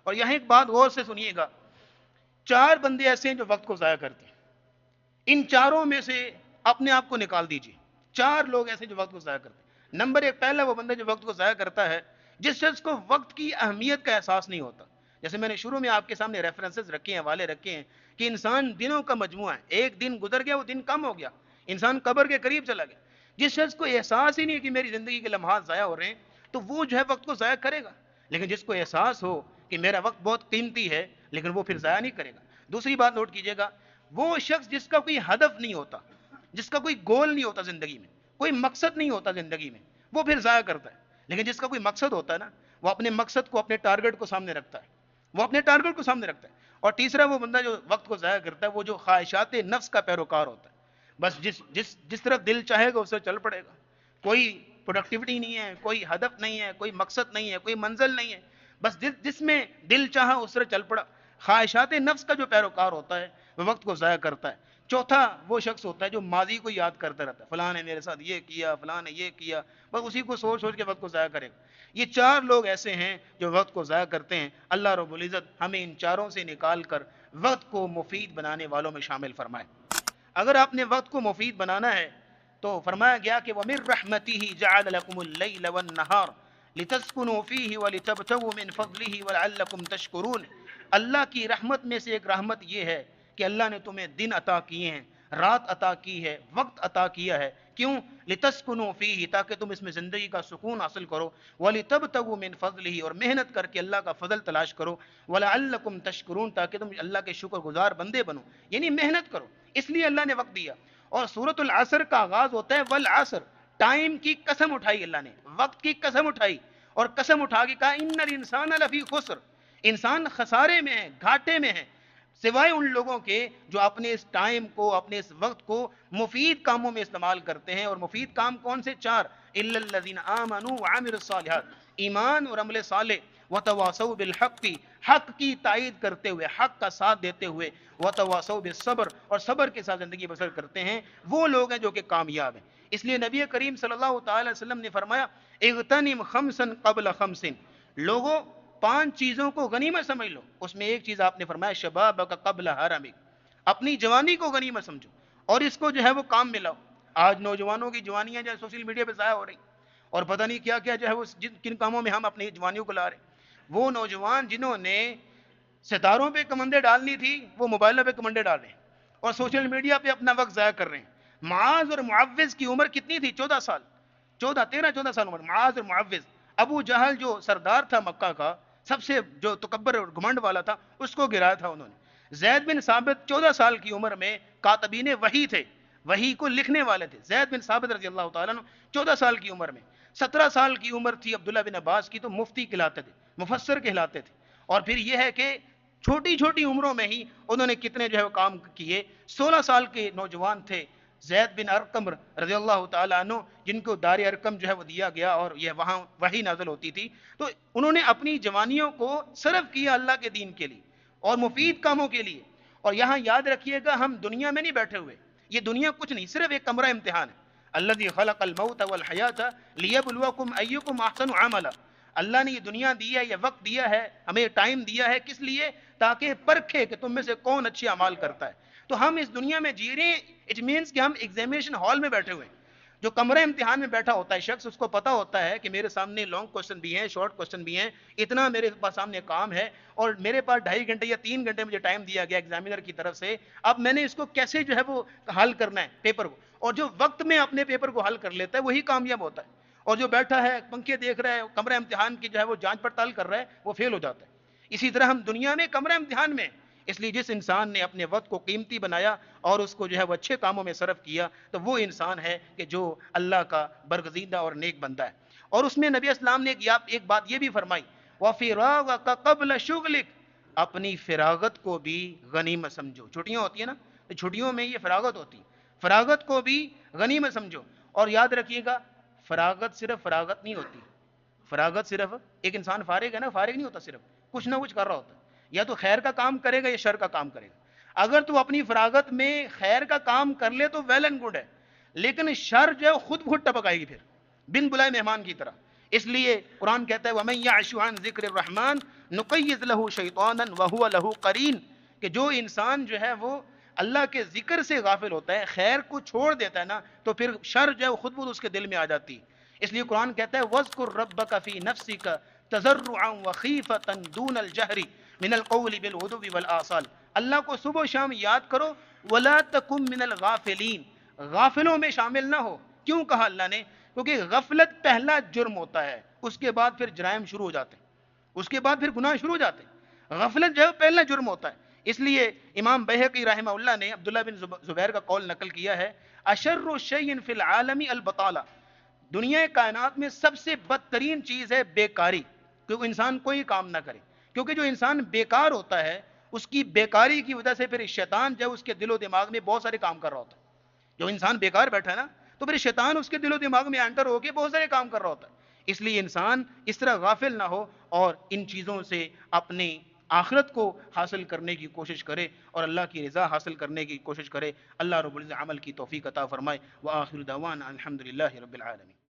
اور یہاں ایک بات غور سے سنیے گا، 4 بندے ایسے ہیں جو وقت کو ضائع کرتے ہیں، ان چاروں میں سے اپنے آپ کو نکال دیجیے، 4 لوگ ایسے جو وقت کو ضائع کرتے ہیں۔ نمبر 1، پہلا وہ بندہ جو وقت کو ضائع کرتا ہے جس شخص کو وقت کی اہمیت کا احساس نہیں ہوتا۔ جیسے میں نے شروع میں آپ کے سامنے ریفرنسز رکھے ہیں، حوالے رکھے ہیں کہ انسان دنوں کا مجموعہ ہے، ایک دن گزر گیا وہ دن کم ہو گیا، انسان قبر کے قریب چلا گیا۔ جس شخص کو احساس ہی نہیں کہ میری زندگی کے لمحات ضائع ہو رہے ہیں تو وہ جو ہے وقت کو ضائع کرے گا، لیکن جس کو احساس ہو کہ میرا وقت بہت قیمتی ہے لیکن وہ پھر ضائع نہیں کرے گا۔ دوسری بات نوٹ کیجیے گا، وہ شخص جس کا کوئی ہدف نہیں ہوتا، جس کا کوئی گول نہیں ہوتا زندگی میں، کوئی مقصد نہیں ہوتا زندگی میں، وہ پھر ضائع کرتا ہے۔ لیکن جس کا کوئی مقصد ہوتا ہے نا، وہ اپنے مقصد کو، اپنے ٹارگٹ کو سامنے رکھتا ہے، وہ اپنے ٹارگٹ کو سامنے رکھتا ہے۔ اور تیسرا وہ بندہ جو وقت کو ضائع کرتا ہے وہ جو خواہشات نفس کا پیروکار ہوتا ہے، بس جس طرف دل چاہے گا اس سے چل پڑے گا، کوئی پروڈکٹیوٹی نہیں ہے، کوئی ہدف نہیں ہے، کوئی مقصد نہیں ہے، کوئی منزل نہیں ہے، بس جس میں دل چاہا اس طرح چل پڑا۔ خواہشات نفس کا جو پیروکار ہوتا ہے وہ وقت کو ضائع کرتا ہے۔ چوتھا وہ شخص ہوتا ہے جو ماضی کو یاد کرتا رہتا ہے، فلاں نے میرے ساتھ یہ کیا، فلاں نے یہ کیا، بس اسی کو سوچ سوچ کے وقت کو ضائع کرے گا۔ یہ 4 لوگ ایسے ہیں جو وقت کو ضائع کرتے ہیں۔ اللہ رب العزت ہمیں ان چاروں سے نکال کر وقت کو مفید بنانے والوں میں شامل فرمائے۔ اگر آپ نے وقت کو مفید بنانا ہے تو فرمایا گیا کہ وَمِن رَحْمَتِهِ جَعَلَ لَكُمُ اللَّيْلَ وَالنَّهَارَ لِتَسْكُنُوا فِيهِ وَلِتَبْتَغُوا مِن فَضْلِهِ وَلَعَلَّكُمْ تَشْكُرُونَ۔ اللہ کی رحمت میں سے ایک رحمت یہ ہے کہ اللہ نے تمہیں دن عطا کیے ہیں، رات عطا کی ہے، وقت عطا کیا ہے۔ کیوں؟ لِتَسْكُنُوا فِيهِ، تاکہ تم اس میں زندگی کا سکون حاصل کرو، وَلِتَبْتَغُوا مِن فَضْلِهِ، اور محنت کر کے اللہ کا فضل تلاش کرو، وَلَعَلَّكُمْ تَشْكُرُونَ، تاکہ تم اللہ کے شکر گزار بندے بنو، یعنی محنت کرو، اس لیے اللہ نے وقت دیا۔ اور سورۃ العصر کا آغاز ہوتا ہے والعصر، ٹائم کی قسم اٹھائی اللہ نے، وقت کی قسم اٹھائی، اور قسم اٹھا کے کہا ان الانسان لفی خسر، انسان خسارے میں ہے، گھاٹے میں ہے، سوائے ان لوگوں کے جو اپنے اس ٹائم کو، اپنے اس وقت کو مفید کاموں میں استعمال کرتے ہیں۔ اور مفید کام کون سے؟ 4، الا الذین آمنوا وعملوا الصالحات، ایمان اور عمل صالح، وتواصوا بالحق، حق کی تائید کرتے ہوئے، حق کا ساتھ دیتے ہوئے، وتواصوا بالصبر، اور صبر کے ساتھ زندگی بسر کرتے ہیں، وہ لوگ ہیں جو کہ کامیاب ہیں۔ اس لیے نبی کریم صلی اللہ تعالی وسلم نے فرمایا اغتنم خمسا قبل خمس، لوگوں 5 چیزوں کو غنیمت سمجھ لو۔ اس میں ایک چیز آپ نے فرمایا شبابک قبل حرمک، اپنی جوانی کو غنیمت سمجھو اور اس کو جو ہے وہ کام میں لاؤ۔ آج نوجوانوں کی جوانیاں جو ہے سوشل میڈیا پہ ضائع ہو رہی، اور پتہ نہیں کیا کیا جو ہے وہ کن کاموں میں ہم اپنی جوانیوں کو لا رہے ہیں۔ وہ نوجوان جنہوں نے ستاروں پہ کمندیں ڈالنی تھی وہ موبائلوں پہ کمندیں ڈال رہے ہیں اور سوشل میڈیا پہ اپنا وقت ضائع کر رہے ہیں۔ معاذ اور معوذ کی عمر کتنی تھی؟ 14 سال، 14 سال عمر، معاذ اور معوذ۔ ابو جہل جو سردار تھا مکہ کا، سب سے جو تکبر اور گھمنڈ والا تھا، اس کو گرایا تھا انہوں نے۔ زید بن ثابت 14 سال کی عمر میں کاتبین وحی تھے، وحی کو لکھنے والے تھے۔ زید بن ثابت رضی اللہ تعالیٰ عنہ 14 سال کی عمر میں، 17 سال کی عمر تھی عبداللہ بن عباس کی تو مفتی کہلاتے تھے، مفسر کہلاتے تھے۔ اور پھر یہ ہے کہ چھوٹی چھوٹی عمروں میں ہی انہوں نے کتنے جو ہے وہ کام کیے۔ 16 سال کے نوجوان تھے زید بن ارقم رضی اللہ تعالیٰ عنہ، جن کو دار ارقم جو ہے وہ دیا گیا اور یہ وہاں وحی نازل ہوتی تھی، تو انہوں نے اپنی جوانیوں کو صرف کیا اللہ کے دین کے لیے اور مفید کاموں کے لیے۔ اور یہاں یاد رکھیے گا ہم دنیا میں نہیں بیٹھے ہوئے، یہ دنیا کچھ نہیں، صرف ایک کمرہ امتحان ہے۔ الذی خلق الموت والحیات لیبلوکم ایکم احسن عملا، اللہ نے یہ دنیا دی ہے، یہ وقت دیا ہے، ہمیں ٹائم دیا ہے، کس لیے؟ تاکہ پرکھے کہ تم میں سے کون اچھے اعمال کرتا ہے۔ تو ہم اس دنیا میں جی رہے ہیں، اٹ مینس کہ ہم ایگزامینیشن ہال میں بیٹھے ہوئے ہیں۔ جو کمرہ امتحان میں بیٹھا ہوتا ہے شخص، اس کو پتا ہوتا ہے کہ میرے سامنے لانگ کوسچن بھی ہیں، شارٹ کوسچن بھی ہیں، اتنا میرے پاس سامنے کام ہے اور میرے پاس 2.5 گھنٹے یا 3 گھنٹے مجھے ٹائم دیا گیا ایگزامینر کی طرف سے، اب میں نے اس کو کیسے جو ہے وہ حل کرنا ہے پیپر کو۔ اور جو وقت میں اپنے پیپر کو حل کر لیتا ہے وہی کامیاب ہوتا ہے، اور جو بیٹھا ہے پنکھے دیکھ رہا ہے، کمرہ امتحان کی جو ہے وہ جانچ پڑتال کر رہا ہے، وہ فیل ہو جاتا ہے۔ اسی طرح ہم دنیا میں کمرہ امتحان میں، اس لیے جس انسان نے اپنے وقت کو قیمتی بنایا اور اس کو جو ہے وہ اچھے کاموں میں صرف کیا تو وہ انسان ہے کہ جو اللہ کا برگزیدہ اور نیک بندہ ہے۔ اور اس میں نبی اسلام نے ایک بات یہ بھی فرمائی وَفِرَاغَكَ قَبْلَ شُغْلِكَ، اپنی فراغت کو بھی غنیمت سمجھو۔ چھٹیاں ہوتی ہیں نا، تو چھٹیوں میں یہ فراغت ہوتی ہے، فراغت کو بھی غنیمت سمجھو۔ اور یاد رکھیے گا فراغت صرف فراغت نہیں ہوتی، فراغت صرف ایک انسان فارغ ہے نا، فارغ نہیں ہوتا، صرف کچھ نہ کچھ کر رہا ہوتا ہے، یا تو خیر کا کام کرے گا یا شر کا کام کرے گا۔ اگر تو اپنی فراغت میں خیر کا کام کر لے تو ویل اینڈ گڈ ہے، لیکن شر جو ہے خود بخود ٹپک آئے گی پھر بن بلائے مہمان کی طرح۔ اس لیے قرآن کہتا ہے وَمَن يَعْشُ عَن ذِكْرِ الرَّحْمَنِ نقیض لہ شیطانا وہو لہ قرین، کہ جو انسان جو ہے وہ اللہ کے ذکر سے غافل ہوتا ہے، خیر کو چھوڑ دیتا ہے نا، تو پھر شر جو ہے وہ خود بخود اس کے دل میں آ جاتی ہے۔ اس لیے قرآن کہتا ہے وَاذْكُرْ رَبَّكَ فِي نَفْسِكَ تَضَرُّعًا وَخِيفَةً دُونَ الْجَهْرِ مِنَ الْقَوْلِ بِالْغُدُوِّ وَالْآصَالِ، اللہ کو صبح و شام یاد کرو، وَلَا تَكُن مِّنَ الْغَافِلِينَ، غافلوں میں شامل نہ ہو۔ کیوں کہا اللہ نے؟ کیونکہ غفلت پہلا جرم ہوتا ہے، اس کے بعد پھر جرائم شروع ہو جاتے ہیں، اس کے بعد پھر گناہ شروع ہو جاتے ہیں۔ غفلت جو ہے پہلا جرم ہوتا ہے۔ اس لیے امام بیہقی رحمہ اللہ نے عبداللہ بن زبیر کا قول نقل کیا ہے، اشر شیء فی العالم البطالہ، دنیا کائنات میں سب سے بدترین چیز ہے بیکاری، کیونکہ انسان کوئی کام نہ کرے، کیونکہ جو انسان بیکار ہوتا ہے اس کی بیکاری کی وجہ سے پھر شیطان جو اس کے دل و دماغ میں بہت سارے کام کر رہا ہوتا ہے۔ جو انسان بیکار بیٹھا ہے نا، تو پھر شیطان اس کے دل و دماغ میں انٹر ہو کے بہت سارے کام کر رہا ہوتا ہے۔ اس لیے انسان اس طرح غافل نہ ہو اور ان چیزوں سے اپنی آخرت کو حاصل کرنے کی کوشش کرے اور اللہ کی رضا حاصل کرنے کی کوشش کرے۔ اللہ رب العزت عمل کی توفیق عطا فرمائے۔ وآخر دعوانا الحمدللہ رب العالمین۔